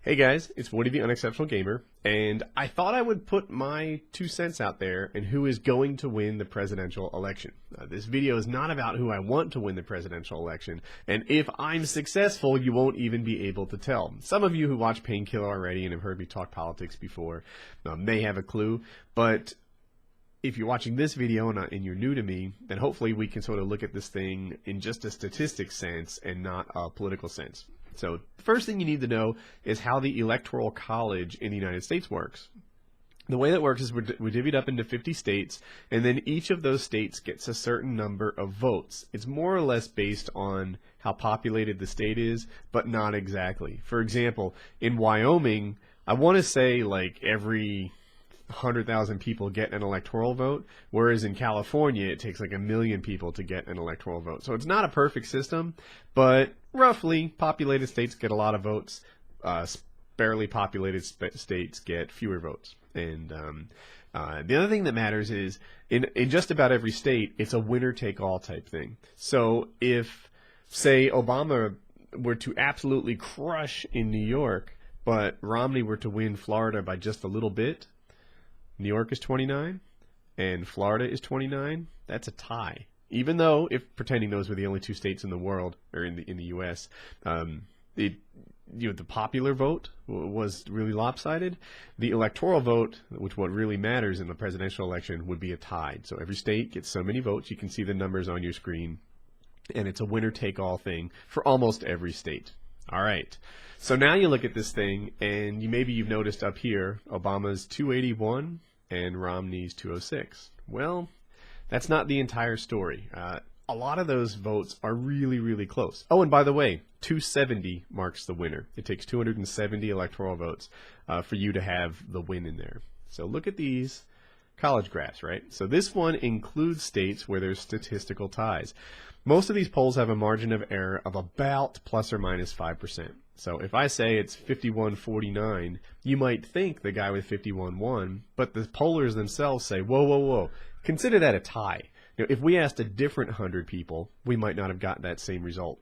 Hey guys, it's Woody the Unexceptional Gamer, and I thought I would put my 2 cents out there in who is going to win the presidential election. This video is not about who I want to win the presidential election, and if I'm successful, you won't even be able to tell. Some of you who watch Painkiller already and have heard me talk politics before may have a clue, but if you're watching this video and you're new to me, then hopefully we can sort of look at this thing in just a statistics sense and not a political sense. So the first thing you need to know is how the Electoral College in the United States works. The way that works is we divvy it up into 50 states, and then each of those states gets a certain number of votes. It's more or less based on how populated the state is, but not exactly. For example, in Wyoming, I want to say like every 100,000 people get an electoral vote, whereas in California it takes like 1 million people to get an electoral vote. So it's not a perfect system, but roughly populated states get a lot of votes, sparsely populated states get fewer votes. And the other thing that matters is in just about every state, it's a winner-take-all type thing. So if, say, Obama were to absolutely crush in New York, but Romney were to win Florida by just a little bit, New York is 29 and Florida is 29. That's a tie. Even though, if pretending those were the only two states in the world or in the U.S., the popular vote was really lopsided. The electoral vote, which what really matters in the presidential election, would be a tie. So every state gets so many votes. You can see the numbers on your screen, and it's a winner-take-all thing for almost every state. All right. So now you look at this thing, and maybe you've noticed up here, Obama's 281 and Romney's 206. Well, that's not the entire story. A lot of those votes are really, really close. Oh, and by the way, 270 marks the winner. It takes 270 electoral votes for you to have the win in there. So look at these college graphs, right? So this one includes states where there's statistical ties. Most of these polls have a margin of error of about plus or minus 5%. So if I say it's 51-49, you might think the guy with 51 won, but the pollers themselves say, whoa, whoa, whoa, consider that a tie. You know, if we asked a different 100 people, we might not have gotten that same result.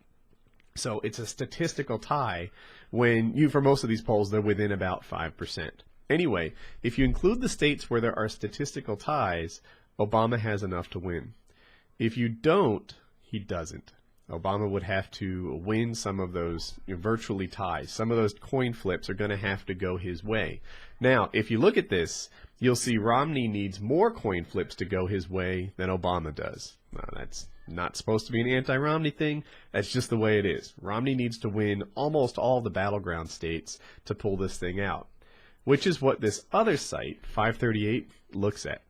So it's a statistical tie when for most of these polls, they're within about 5%. Anyway, if you include the states where there are statistical ties, Obama has enough to win. If you don't, he doesn't. Obama would have to win some of those virtually ties. Some of those coin flips are going to have to go his way. Now, if you look at this, you'll see Romney needs more coin flips to go his way than Obama does. Now, that's not supposed to be an anti-Romney thing. That's just the way it is. Romney needs to win almost all the battleground states to pull this thing out, which is what this other site, 538, looks at.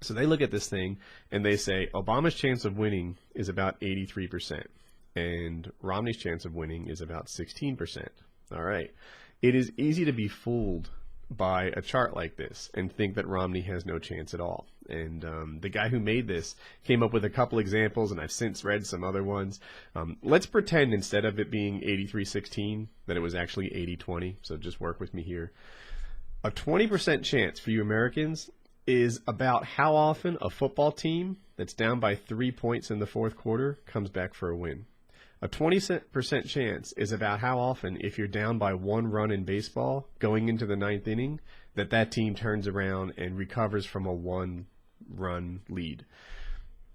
So they look at this thing and they say Obama's chance of winning is about 83% and Romney's chance of winning is about 16%. All right. It is easy to be fooled by a chart like this and think that Romney has no chance at all. And the guy who made this came up with a couple examples, and I've since read some other ones. Let's pretend instead of it being 83-16 that it was actually 80-20. So just work with me here. A 20% chance for you Americans is about how often a football team that's down by 3 points in the fourth quarter comes back for a win. A 20% chance is about how often, if you're down by 1 run in baseball going into the 9th inning, that team turns around and recovers from a 1-run lead.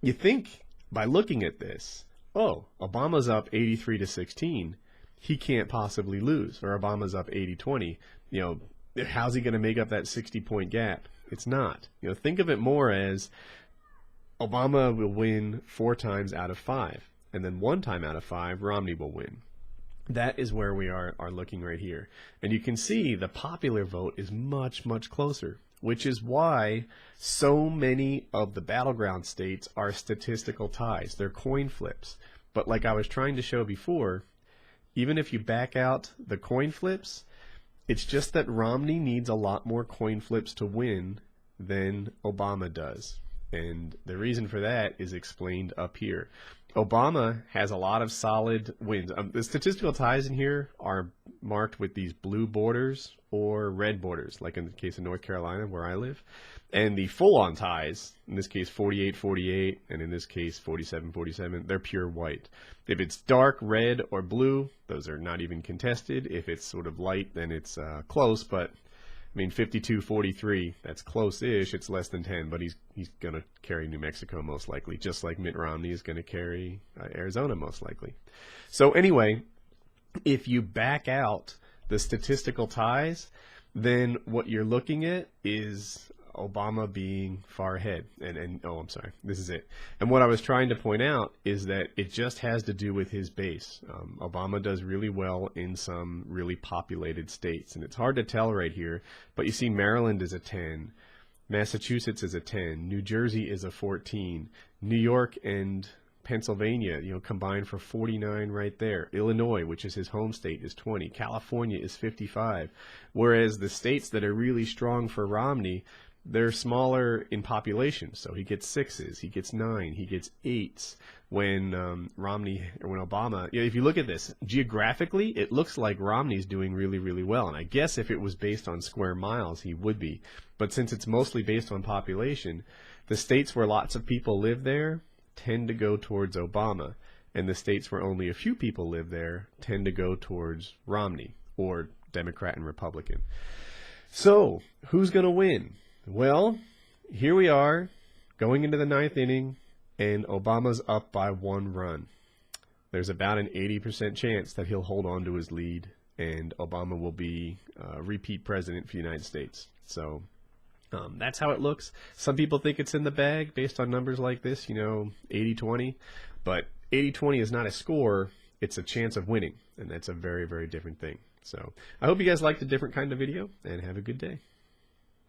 You think by looking at this, oh, Obama's up 83-16, he can't possibly lose, or Obama's up 80-20. How's he going to make up that 60-point gap? It's not. Think of it more as Obama will win 4 times out of 5, and then 1 time out of 5, Romney will win. That is where we are looking right here. And you can see the popular vote is much, much closer, which is why so many of the battleground states are statistical ties. They're coin flips. But like I was trying to show before, even if you back out the coin flips, it's just that Romney needs a lot more coin flips to win than Obama does. And the reason for that is explained up here. Obama has a lot of solid wins. The statistical ties in here are marked with these blue borders or red borders, like in the case of North Carolina, where I live. And the full-on ties, in this case 48-48, and in this case 47-47, they're pure white. If it's dark red or blue, those are not even contested. If it's sort of light, then it's close, but I mean, 52-43, that's close-ish. It's less than 10, but he's going to carry New Mexico most likely, just like Mitt Romney is going to carry Arizona most likely. So anyway, if you back out the statistical ties, then what you're looking at is Obama being far ahead. Oh, I'm sorry, this is it. And what I was trying to point out is that it just has to do with his base. Obama does really well in some really populated states, and it's hard to tell right here, but you see Maryland is a 10, Massachusetts is a 10, New Jersey is a 14, New York and Pennsylvania, combined for 49 right there. Illinois, which is his home state, is 20. California is 55. Whereas the states that are really strong for Romney, they're smaller in population. So he gets 6s, he gets 9, he gets 8s. When Obama, if you look at this geographically, it looks like Romney's doing really, really well. And I guess if it was based on square miles, he would be. But since it's mostly based on population, the states where lots of people live there tend to go towards Obama, and the states where only a few people live there tend to go towards Romney, or Democrat and Republican. So, who's going to win? Well, here we are, going into the 9th inning, and Obama's up by 1 run. There's about an 80% chance that he'll hold on to his lead, and Obama will be repeat president for the United States. So, that's how it looks. Some people think it's in the bag based on numbers like this, 80-20. But 80-20 is not a score, it's a chance of winning. And that's a very, very different thing. So I hope you guys liked a different kind of video, and have a good day.